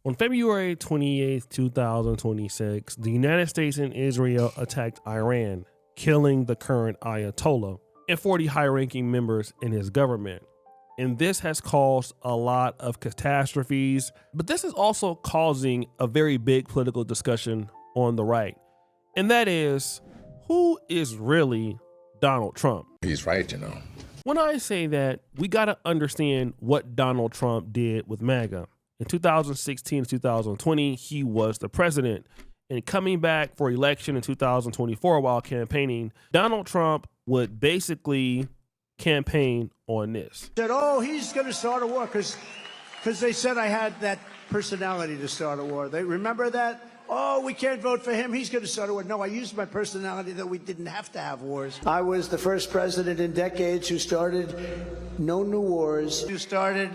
On February 28th, 2026, the United States and Israel attacked Iran, killing the current Ayatollah and 40 high-ranking members in his government. And this has caused a lot of catastrophes, but this is also causing a very big political discussion on the right. And that is, who is really Donald Trump? He's right, you know. When I say that, we got to understand what Donald Trump did with MAGA. In 2016 to 2020, he was the president. And coming back for election in 2024 while campaigning, Donald Trump would basically campaign on this. Said, oh, he's going to start a war because they said I had that personality to start a war. They remember that? Oh, we can't vote for him. He's going to start a war. No, I used my personality that we didn't have to have wars. I was the first president in decades who started no new wars. Who started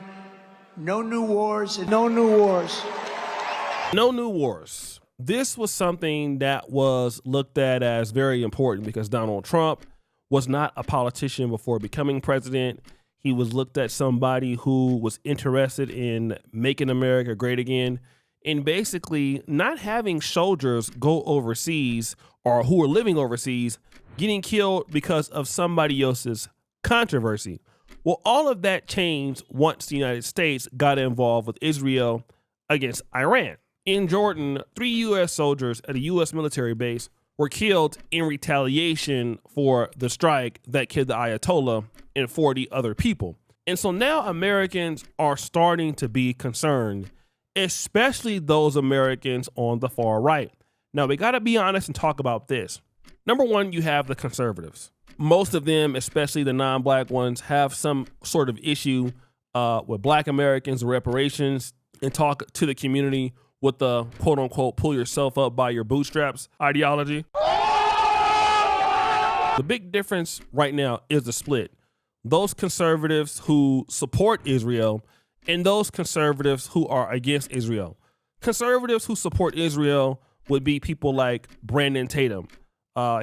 no new wars and no new wars. No new wars. This was something that was looked at as very important because Donald Trump was not a politician before becoming president. He was looked at somebody who was interested in making America great again and basically not having soldiers go overseas or who are living overseas getting killed because of somebody else's controversy. Well, all of that changed once the United States got involved with Israel against Iran. In Jordan, 3 U.S. soldiers at a U.S. military base were killed in retaliation for the strike that killed the Ayatollah and 40 other people. And so now Americans are starting to be concerned, especially those Americans on the far right. Now, we got to be honest and talk about this. Number one, you have the conservatives. Most of them, especially the non-black ones, have some sort of issue with black Americans, reparations, and talk to the community with the quote unquote pull yourself up by your bootstraps ideology. The big difference right now is the split. Those conservatives who support Israel and those conservatives who are against Israel. Conservatives who support Israel would be people like Brandon Tatum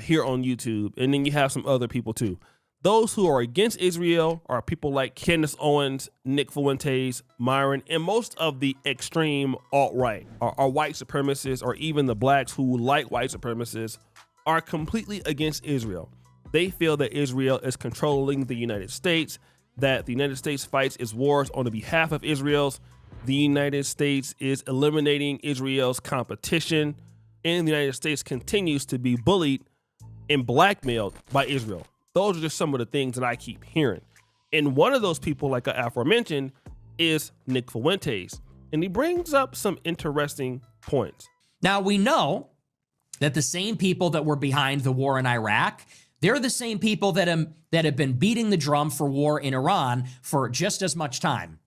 here on YouTube. And then you have some other people too. Those who are against Israel are people like Candace Owens, Nick Fuentes, Myron, and most of the extreme alt-right are white supremacists, or even the blacks who like white supremacists are completely against Israel. They feel that Israel is controlling the United States, that the United States fights its wars on the behalf of Israel. The United States is eliminating Israel's competition, and the United States continues to be bullied and blackmailed by Israel. Those are just some of the things that I keep hearing. And one of those people, like I aforementioned, is Nick Fuentes. And he brings up some interesting points. Now, we know that the same people that were behind the war in Iraq, they're the same people that have been beating the drum for war in Iran for just as much time.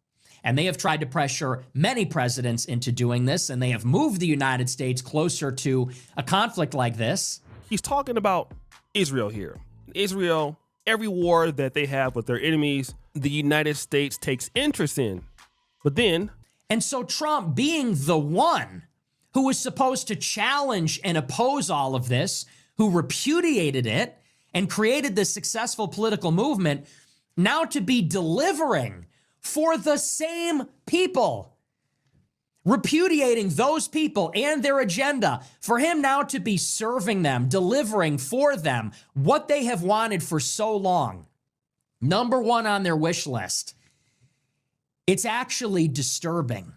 And they have tried to pressure many presidents into doing this, and they have moved the United States closer to a conflict like this. He's talking about Israel here. Israel, every war that they have with their enemies, the United States takes interest in. But then... And so Trump, being the one who was supposed to challenge and oppose all of this, who repudiated it and created this successful political movement, now to be delivering for the same people, repudiating those people and their agenda, for him now to be serving them, delivering for them what they have wanted for so long. Number one on their wish list. It's actually disturbing.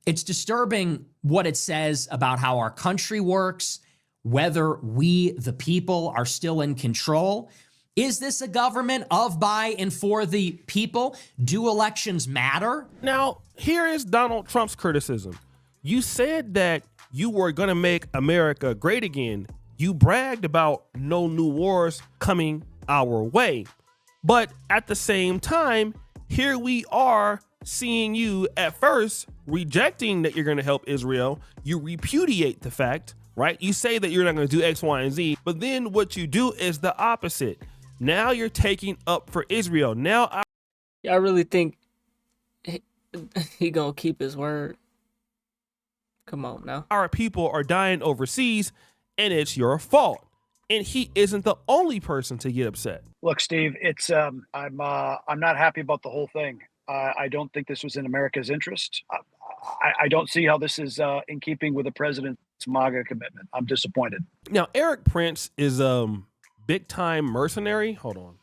It's disturbing what it says about how our country works, whether we, the people, are still in control. Is this a government of, by, and for the people? Do elections matter? Now, here is Donald Trump's criticism. You said that you were going to make America great again. You bragged about no new wars coming our way. But at the same time, here we are seeing you at first rejecting that you're going to help Israel. You repudiate the fact, right? You say that you're not going to do X, Y, and Z, but then what you do is the opposite. Now you're taking up for Israel. Now I really think he gonna keep his word. Come on now. Our people are dying overseas, and it's your fault. And he isn't the only person to get upset. Look, Steve, it's I'm not happy about the whole thing. I don't think this was in America's interest. I don't see how this is in keeping with the president's MAGA commitment. I'm disappointed. Now, Eric Prince is big time mercenary. Hold on.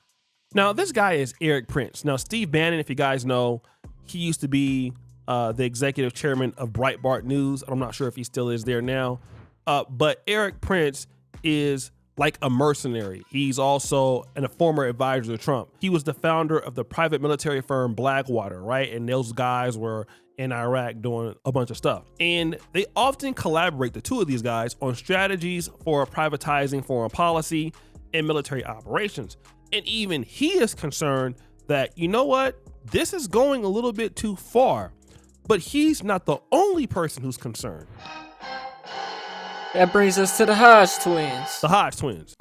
Now, this guy is Eric Prince. Now, Steve Bannon, if you guys know, he used to be the executive chairman of Breitbart News. I'm not sure if he still is there now. But Eric Prince is like a mercenary. He's also a former advisor to Trump. He was the founder of the private military firm Blackwater, right? And those guys were in Iraq doing a bunch of stuff. And they often collaborate, the two of these guys, on strategies for privatizing foreign policy and military operations. And even he is concerned that, you know what, this is going a little bit too far. But he's not the only person who's concerned. That brings us to the Hodgetwins. The Hodgetwins.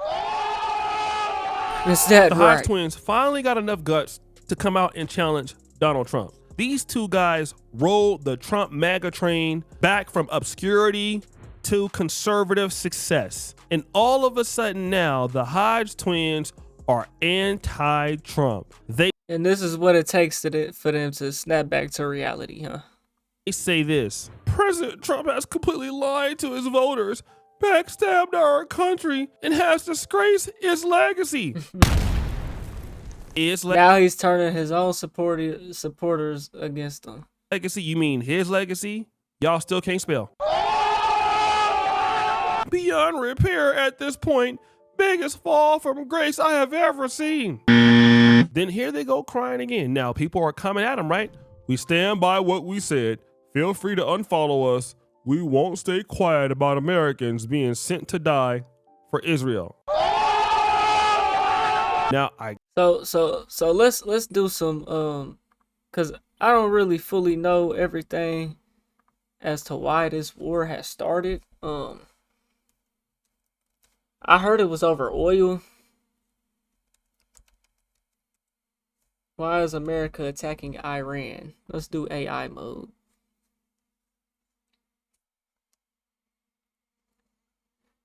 Is that The right? Hodgetwins finally got enough guts to come out and challenge Donald Trump. These two guys rolled the Trump MAGA train back from obscurity to conservative success. And all of a sudden now, the Hodgetwins are anti-Trump. And this is what it takes for them to snap back to reality, huh? They say this: President Trump has completely lied to his voters, backstabbed our country, and has disgraced his legacy. Now he's turning his own supporters against him. Legacy? You mean his legacy? Y'all still can't spell. Beyond repair at this point, biggest fall from grace I have ever seen. Then here they go crying again. Now people are coming at him, right? We stand by what we said. Feel free to unfollow us. We won't stay quiet about Americans being sent to die for Israel. Now So let's do some cause I don't really fully know everything as to why this war has started. I heard it was over oil. Why is America attacking Iran? Let's do AI mode.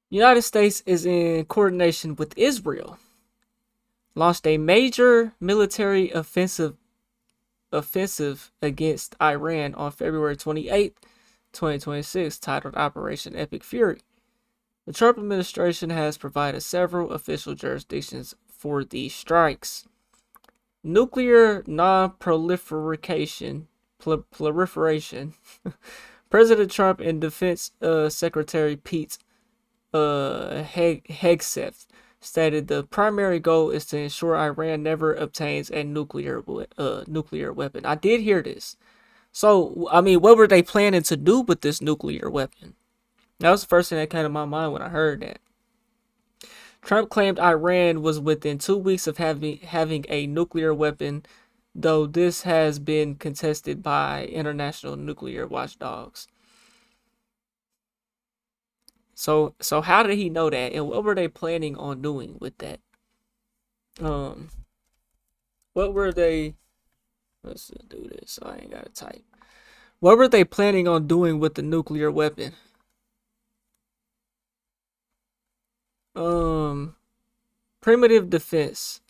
United States is in coordination with Israel. Launched a major military offensive against Iran on February 28, 2026, titled Operation Epic Fury. The Trump administration has provided several official jurisdictions for these strikes. Nuclear non-proliferation. President Trump and Defense Secretary Pete Hegseth stated the primary goal is to ensure Iran never obtains a nuclear weapon. I did hear this. So, I mean, what were they planning to do with this nuclear weapon? That was the first thing that came to my mind when I heard that. Trump claimed Iran was within 2 weeks of having a nuclear weapon, though this has been contested by international nuclear watchdogs. So how did he know that, and what were they planning on doing with that? What were they? Let's do this. So I ain't gotta type. What were they planning on doing with the nuclear weapon? Primitive defense.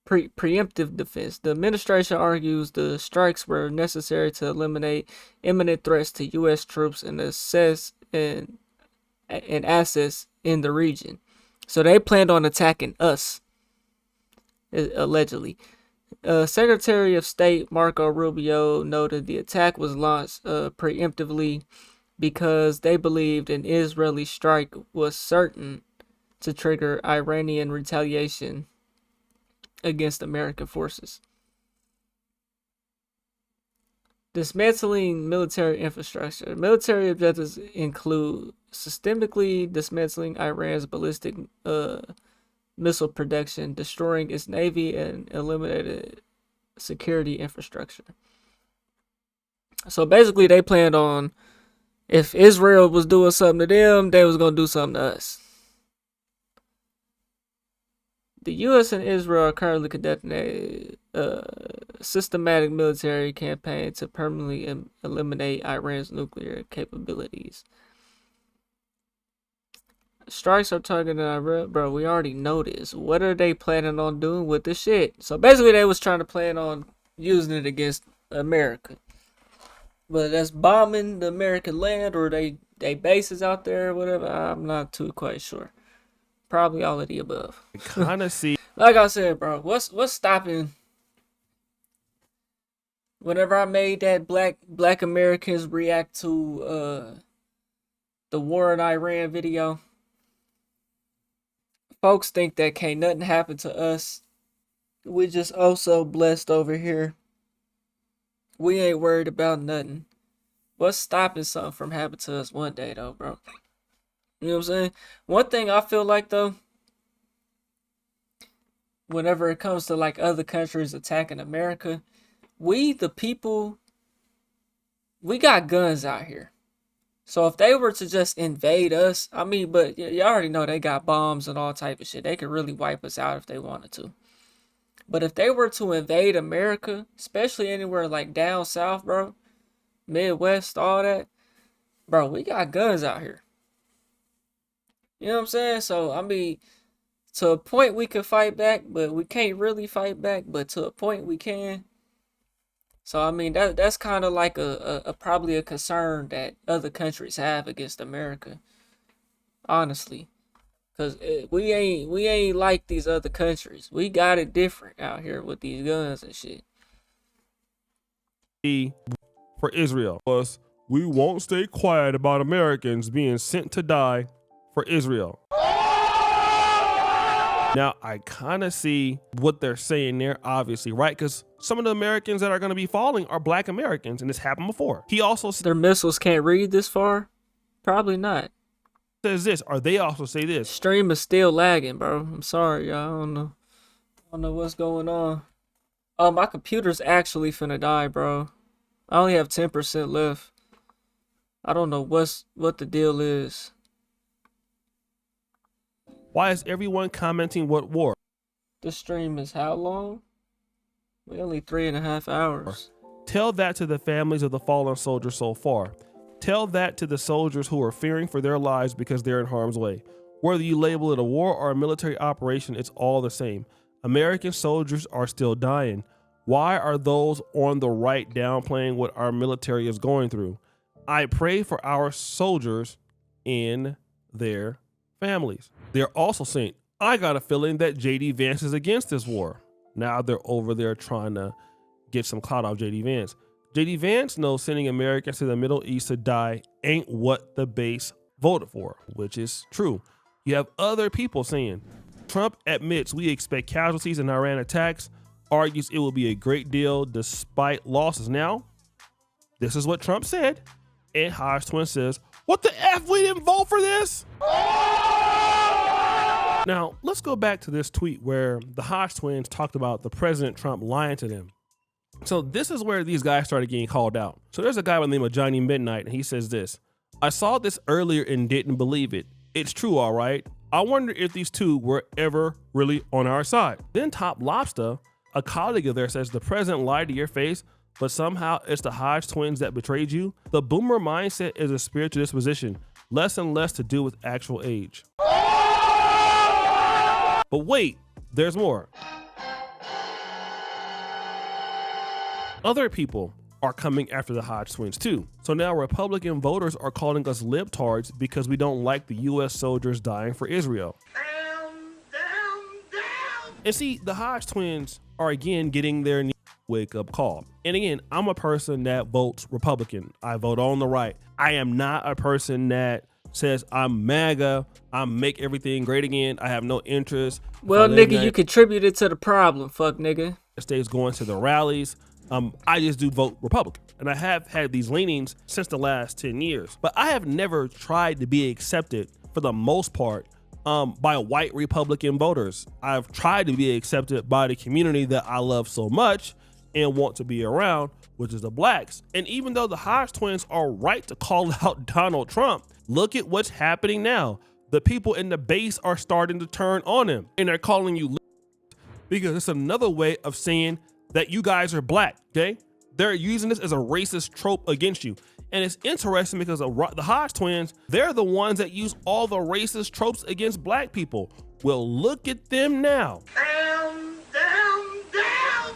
Preemptive defense. The administration argues the strikes were necessary to eliminate imminent threats to U.S. troops and assets in the region. So they planned on attacking us, allegedly. Secretary of State Marco Rubio noted the attack was launched preemptively because they believed an Israeli strike was certain to trigger Iranian retaliation against American forces. Dismantling military infrastructure. Military objectives include systemically dismantling Iran's ballistic missile production, destroying its navy, and eliminating security infrastructure. So basically, they planned on, if Israel was doing something to them, they was going to do something to us. The U.S. and Israel are currently conducting a systematic military campaign to permanently eliminate Iran's nuclear capabilities. Strikes are targeting Iran. Bro, we already know this. What are they planning on doing with this shit? So basically, they was trying to plan on using it against America. but that's bombing the American land, or they bases out there or whatever. I'm not too quite sure. Probably all of the above. I kind of see. Like I said, bro, what's stopping? Whenever I made that black Americans react to the war in Iran video, folks think that can't nothing happen to us. We just also blessed over here. We ain't worried about nothing. What's stopping something from happening to us one day though, bro? You know what I'm saying? One thing I feel like though, whenever it comes to like other countries attacking America, we the people, we got guns out here. So if they were to just invade us, I mean, but you already know they got bombs and all type of shit. They could really wipe us out if they wanted to. But if they were to invade America, especially anywhere like down south, bro, Midwest, all that, bro, we got guns out here. You know what I'm saying? So, I mean, to a point we can fight back, but we can't really fight back, but to a point we can. So, I mean, that's kind of like a probably a concern that other countries have against America, honestly. Because we ain't like these other countries. We got it different out here with these guns and shit. For Israel was, we won't stay quiet about Americans being sent to die for Israel. Now, I kind of see what they're saying there, obviously, right? Because some of the Americans that are going to be falling are black Americans, and this happened before. He also Their missiles can't read this far? Probably not. says this, or they also say this. Stream is still lagging, bro. I'm sorry, y'all. I don't know what's going on. Oh, my computer's actually finna die, bro. I only have 10% left. I don't know what the deal is. Why is everyone commenting what war? This stream is how long? We only 3.5 hours. Tell that to the families of the fallen soldiers so far. Tell that to the soldiers who are fearing for their lives because they're in harm's way. Whether you label it a war or a military operation, it's all the same. American soldiers are still dying. Why are those on the right downplaying what our military is going through? I pray for our soldiers and their families. They're also saying, I got a feeling that JD Vance is against this war. Now they're over there trying to get some clout off JD Vance. JD Vance knows sending Americans to the Middle East to die ain't what the base voted for, which is true. You have other people saying, Trump admits we expect casualties in Iran attacks, argues it will be a great deal despite losses. Now, this is what Trump said, and Hodgetwins says, what the F, we didn't vote for this? Now, let's go back to this tweet where the Hodgetwins talked about the President Trump lying to them. So this is where these guys started getting called out. So there's a guy by the name of Johnny Midnight, and he says this, I saw this earlier and didn't believe it. It's true, all right. I wonder if these two were ever really on our side. Then Top Lobster, a colleague of theirs, says the president lied to your face, but somehow it's the Hodgetwins that betrayed you. The boomer mindset is a spiritual disposition, less and less to do with actual age. But wait, there's more. Other people are coming after the Hodgetwins too. So now Republican voters are calling us libtards because we don't like the US soldiers dying for Israel. And see, the Hodgetwins are again getting their wake-up call. And again, I'm a person that votes Republican. I vote on the right. I am not a person that says I'm MAGA, I make everything great again. I have no interest. Well, nigga, you contributed to the problem, fuck nigga. States going to the rallies. I just do vote Republican. And I have had these leanings since the last 10 years. But I have never tried to be accepted, for the most part, by white Republican voters. I've tried to be accepted by the community that I love so much and want to be around, which is the blacks. And even though the Hodgetwins are right to call out Donald Trump, look at what's happening now. The people in the base are starting to turn on him, and they're calling you because it's another way of saying that you guys are black, okay? They're using this as a racist trope against you. And it's interesting because the Hodgetwins, they're the ones that use all the racist tropes against black people. Well, look at them now.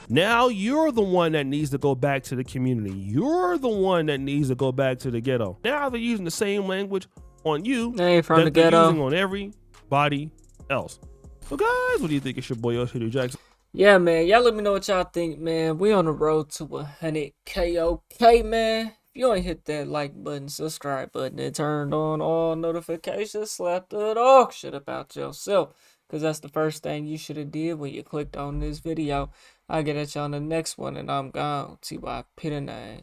Now you're the one that needs to go back to the community. You're the one that needs to go back to the ghetto. Now they're using the same language on you They ain't from the that they're ghetto. using on everybody else. So guys, what do you think? It's your boy Yoshi Jackson. Yeah, man. Y'all let me know what y'all think, man. We on the road to 100K, okay, man. If you ain't hit that like button, subscribe button, and turned on all notifications, slap the dog shit about yourself. Because that's the first thing you should have did when you clicked on this video. I'll get at you on the next one, and I'm gone. TY Pitty name.